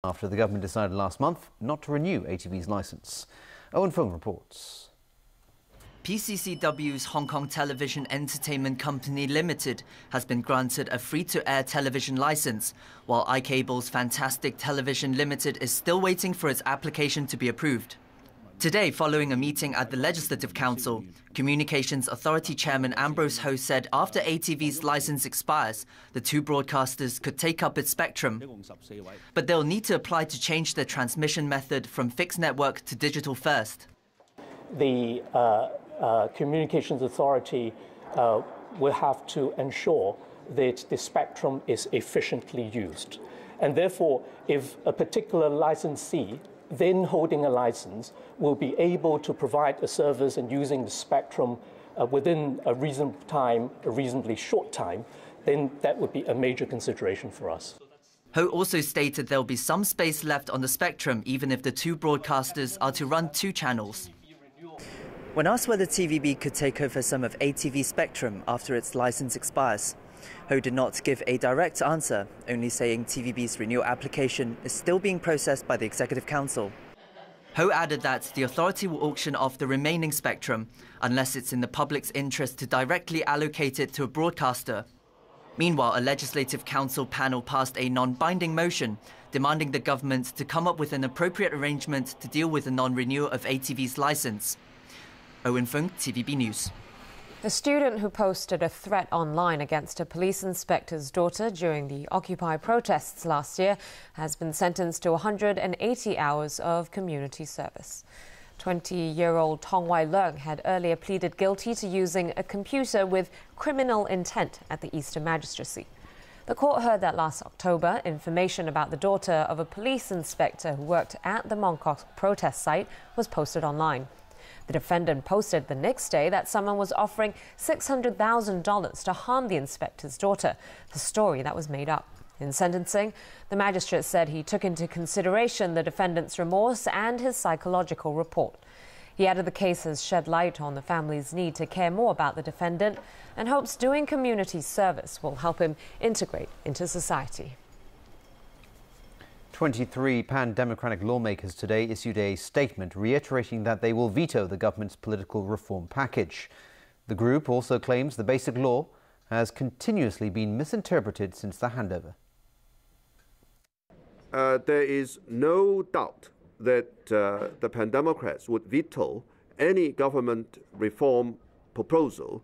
After the government decided last month not to renew ATV's licence. Owen Fung reports. PCCW's Hong Kong Television Entertainment Company Limited has been granted a free-to-air television licence, while iCable's Fantastic Television Limited is still waiting for its application to be approved. Today, following a meeting at the Legislative Council, Communications Authority Chairman Ambrose Ho said after ATV's licence expires, the two broadcasters could take up its spectrum. But they'll need to apply to change their transmission method from fixed network to digital first. The Communications Authority will have to ensure that the spectrum is efficiently used. And therefore, if a particular licensee then holding a license will be able to provide a service and using the spectrum within a reasonable time, a reasonably short time, then that would be a major consideration for us. Ho also stated there will be some space left on the spectrum even if the two broadcasters are to run two channels. When asked whether TVB could take over some of ATV's spectrum after its license expires, Ho did not give a direct answer, only saying TVB's renewal application is still being processed by the Executive Council. Ho added that the authority will auction off the remaining spectrum unless it's in the public's interest to directly allocate it to a broadcaster. Meanwhile, a Legislative Council panel passed a non-binding motion demanding the government to come up with an appropriate arrangement to deal with the non-renewal of ATV's licence. Owen Fung, TVB News. A student who posted a threat online against a police inspector's daughter during the Occupy protests last year has been sentenced to 180 hours of community service. 20-year-old Tong Wai Leung had earlier pleaded guilty to using a computer with criminal intent at the Eastern Magistracy. The court heard that last October, information about the daughter of a police inspector who worked at the Mongkok protest site was posted online. The defendant posted the next day that someone was offering $600,000 to harm the inspector's daughter, the story that was made up. In sentencing, the magistrate said he took into consideration the defendant's remorse and his psychological report. He added the case has shed light on the family's need to care more about the defendant and hopes doing community service will help him integrate into society. 23 pan-democratic lawmakers today issued a statement reiterating that they will veto the government's political reform package. The group also claims the basic law has continuously been misinterpreted since the handover. There is no doubt that the pan-democrats would veto any government reform proposal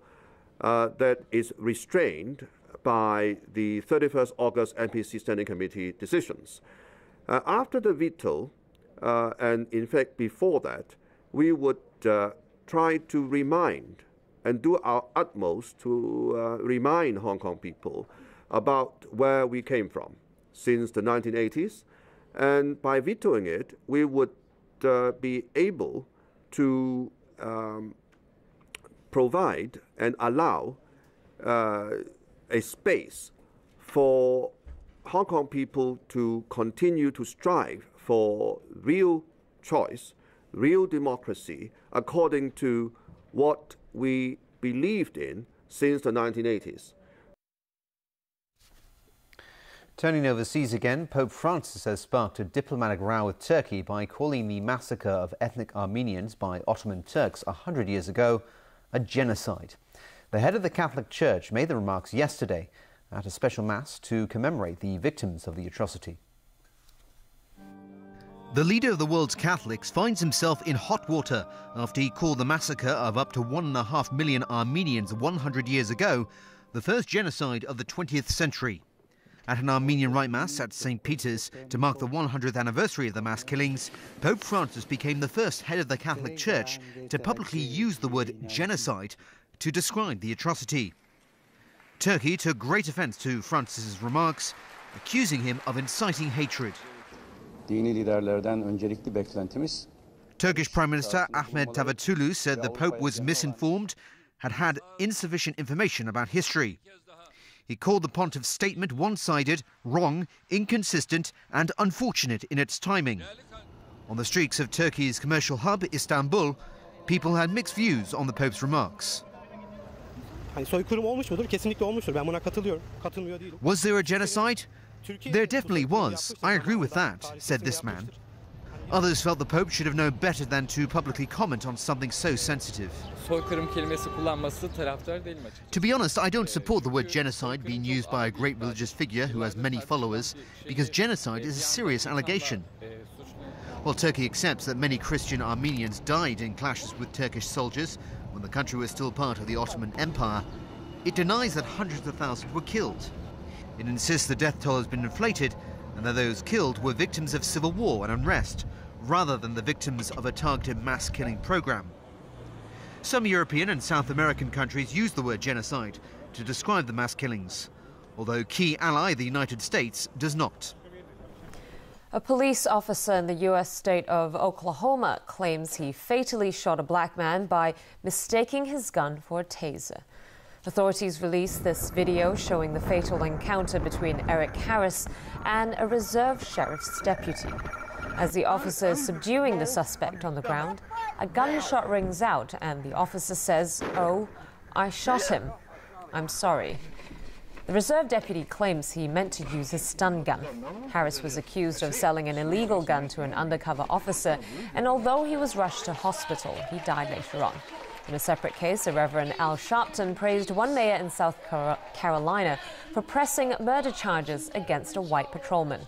that is restrained by the 31st August NPC Standing Committee decisions. After the veto, and in fact before that, we would try to remind and do our utmost to remind Hong Kong people about where we came from since the 1980s. And by vetoing it, we would be able to provide and allow a space for Hong Kong people to continue to strive for real choice, real democracy, according to what we believed in since the 1980s. Turning overseas again, Pope Francis has sparked a diplomatic row with Turkey by calling the massacre of ethnic Armenians by Ottoman Turks 100 years ago a genocide. The head of the Catholic Church made the remarks yesterday at a special mass to commemorate the victims of the atrocity. The leader of the world's Catholics finds himself in hot water after he called the massacre of up to 1.5 million Armenians 100 years ago the first genocide of the 20th century. At an Armenian Rite Mass at St. Peter's to mark the 100th anniversary of the mass killings, Pope Francis became the first head of the Catholic Church to publicly use the word genocide to describe the atrocity. Turkey took great offence to Francis's remarks, accusing him of inciting hatred. Turkish Prime Minister Ahmet Davutoglu said the Pope was misinformed, had insufficient information about history. He called the pontiff's statement one-sided, wrong, inconsistent and unfortunate in its timing. On the streets of Turkey's commercial hub, Istanbul, people had mixed views on the Pope's remarks. Was there a genocide? There definitely was. I agree with that, said this man. Others felt the Pope should have known better than to publicly comment on something so sensitive. To be honest, I don't support the word genocide being used by a great religious figure who has many followers, because genocide is a serious allegation. While Turkey accepts that many Christian Armenians died in clashes with Turkish soldiers when the country was still part of the Ottoman Empire, it denies that hundreds of thousands were killed. It insists the death toll has been inflated and that those killed were victims of civil war and unrest, rather than the victims of a targeted mass-killing program. Some European and South American countries use the word genocide to describe the mass killings, although key ally the United States does not. A police officer in the U.S. state of Oklahoma claims he fatally shot a black man by mistaking his gun for a taser. Authorities released this video showing the fatal encounter between Eric Harris and a reserve sheriff's deputy. As the officer is subduing the suspect on the ground, a gunshot rings out and the officer says, "Oh, I shot him. I'm sorry." The reserve deputy claims he meant to use his stun gun. Harris was accused of selling an illegal gun to an undercover officer, and although he was rushed to hospital, he died later on. In a separate case, a Reverend Al Sharpton praised one mayor in South Carolina for pressing murder charges against a white patrolman.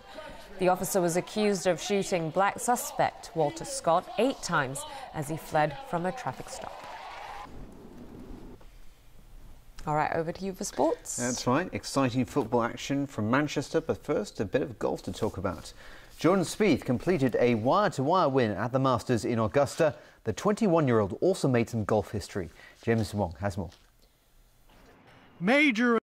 The officer was accused of shooting black suspect Walter Scott 8 times as he fled from a traffic stop. All right, over to you for sports. That's right. Exciting football action from Manchester, but first, a bit of golf to talk about. Jordan Spieth completed a wire-to-wire win at the Masters in Augusta. The 21-year-old also made some golf history. James Wong has more. Major